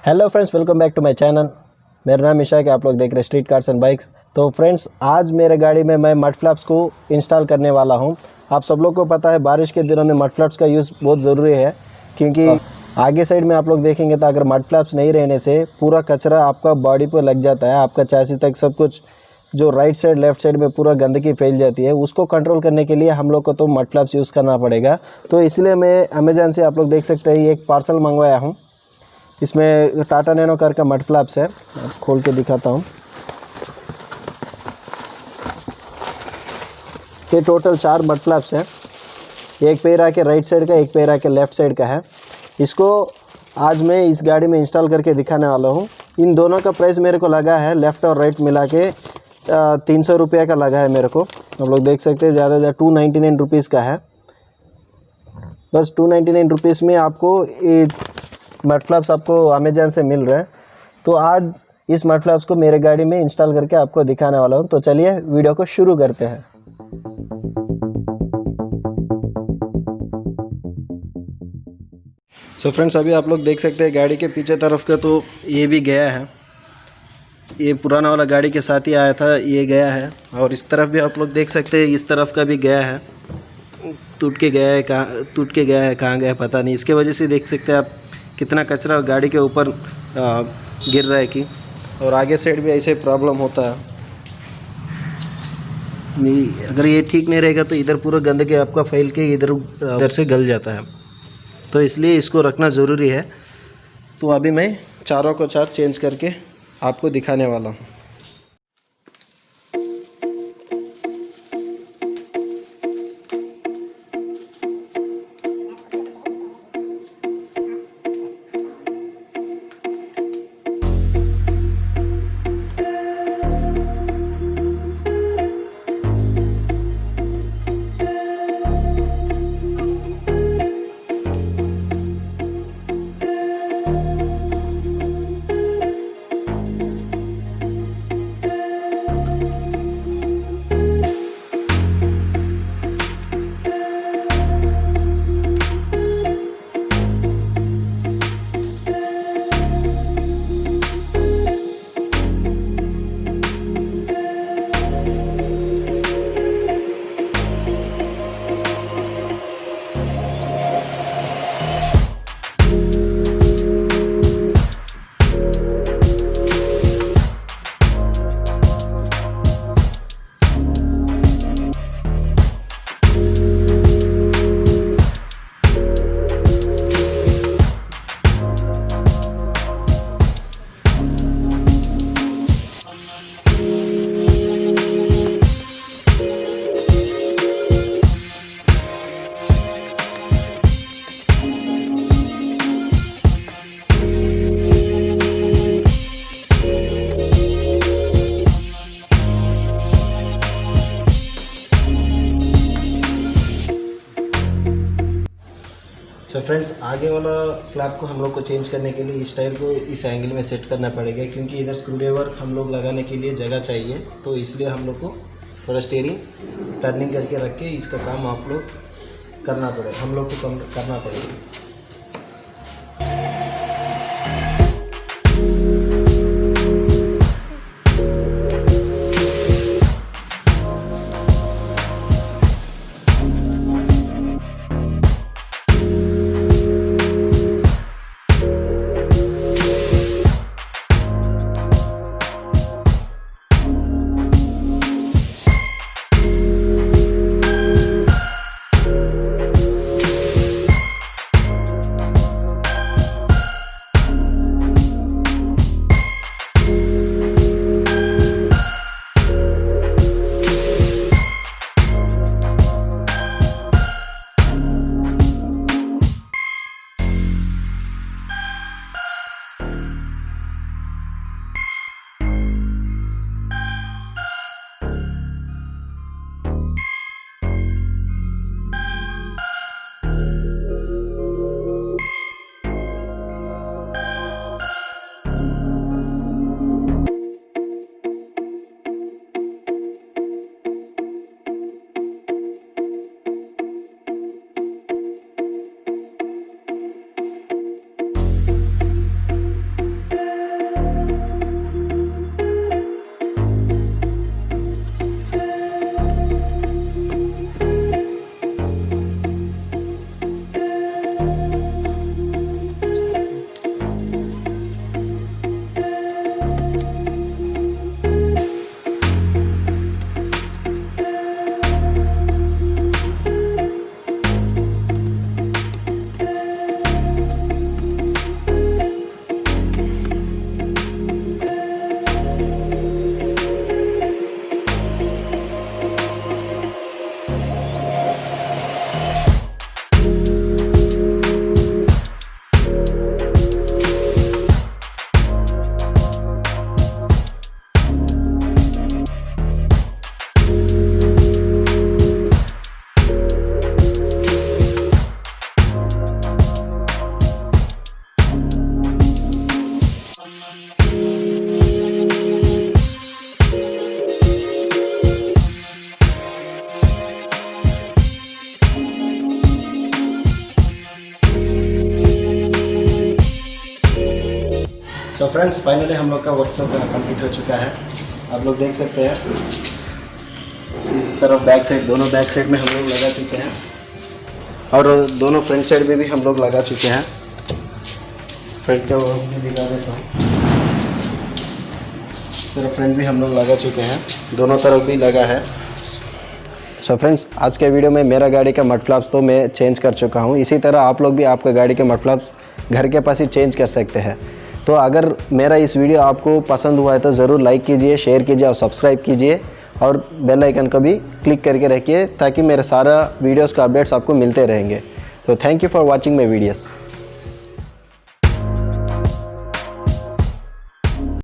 Hello friends, welcome back to my channel. मेरा नाम ईशा है, आप लोग देख रहे हैं स्ट्रीट कार्स एंड बाइक्स। तो फ्रेंड्स, आज मेरे गाड़ी में मैं मड फ्लैप्स को इंस्टॉल करने वाला हूं। आप सब लोग को पता है बारिश के दिनों में मड फ्लैप्स का यूज़ बहुत ज़रूरी है, क्योंकि आगे साइड में आप लोग देखेंगे तो अगर मड फ्लैप्स नहीं रहने से पूरा कचरा आपका बॉडी पर लग जाता है। आपका चैसी तक सब कुछ जो राइट साइड लेफ्ट साइड में पूरा गंदगी फैल जाती है, उसको कंट्रोल करने के लिए हम लोग को तो मड फ्लैप्स यूज़ करना पड़ेगा। तो इसलिए मैं अमेज़न से आप लोग देख सकते हैं एक पार्सल मंगवाया हूँ। इसमें टाटा नैनो कार का मड फ्लैप्स है। खोल के दिखाता हूँ। ये टोटल 4 मड फ्लैप्स है। एक पैर आके राइट साइड का, एक पैर आके लेफ्ट साइड का है। इसको आज मैं इस गाड़ी में इंस्टॉल करके दिखाने वाला हूँ। इन दोनों का प्राइस मेरे को लगा है लेफ़्ट और राइट मिला के 300 रुपये का लगा है मेरे को। आप लोग देख सकते हैं ज़्यादा 299 रुपीज़ का है। बस 299 रुपीज़ में आपको ये मड फ्लैप्स आपको अमेज़न से मिल रहे हैं। तो आज इस मड फ्लैप्स को मेरे गाड़ी में इंस्टॉल करके आपको दिखाने वाला हूं। तो चलिए वीडियो को शुरू करते हैं। सो फ्रेंड्स, अभी आप लोग देख सकते हैं गाड़ी के पीछे तरफ का तो ये भी गया है। ये पुराना वाला गाड़ी के साथ ही आया था, ये गया है। और इस तरफ भी आप लोग देख सकते हैं, इस तरफ का भी गया है। टूट के गया है, कहाँ गया है पता नहीं। इसके वजह से देख सकते हैं आप कितना कचरा गाड़ी के ऊपर गिर रहा है कि। और आगे साइड भी ऐसे प्रॉब्लम होता है। अगर ये ठीक नहीं रहेगा तो इधर पूरा गंदगी आपका फैल के इधर से गल जाता है। तो इसलिए इसको रखना ज़रूरी है। तो अभी मैं चारों को चार चेंज करके आपको दिखाने वाला हूँ। तो फ्रेंड्स, आगे वाला फ्लैप को हम लोग को चेंज करने के लिए इस टायर को इस एंगल में सेट करना पड़ेगा, क्योंकि इधर स्क्रूड्राइवर हम लोग लगाने के लिए जगह चाहिए। तो इसलिए हम लोग को थोड़ा स्टीयरिंग टर्निंग करके रख के इसका काम आप लोग करना पड़ेगा, हम लोग को करना पड़ेगा। सो फ्रेंड्स फाइनली हम लोग का वर्क तो कंप्लीट हो चुका है। आप लोग देख सकते हैं इस तरफ बैक साइड, दोनों बैक साइड में हम लोग लगा चुके हैं और दोनों फ्रंट साइड में भी हम लोग लगा चुके हैं। फ्रंट का वर्क भी दिखा देता हूँ। तरफ फ्रंट भी हम लोग लगा चुके हैं, दोनों तरफ भी लगा है। सो फ्रेंड्स आज के वीडियो में मेरा गाड़ी का मड फ्लैप्स तो मैं चेंज कर चुका हूँ। इसी तरह आप लोग भी आपका गाड़ी के मड फ्लैप्स घर के पास ही चेंज कर सकते हैं। तो अगर मेरा इस वीडियो आपको पसंद हुआ है तो ज़रूर लाइक कीजिए, शेयर कीजिए और सब्सक्राइब कीजिए और बेल आइकन को भी क्लिक करके रखिए ताकि मेरे सारा वीडियोस का अपडेट्स आपको मिलते रहेंगे। तो thank you for watching my videos.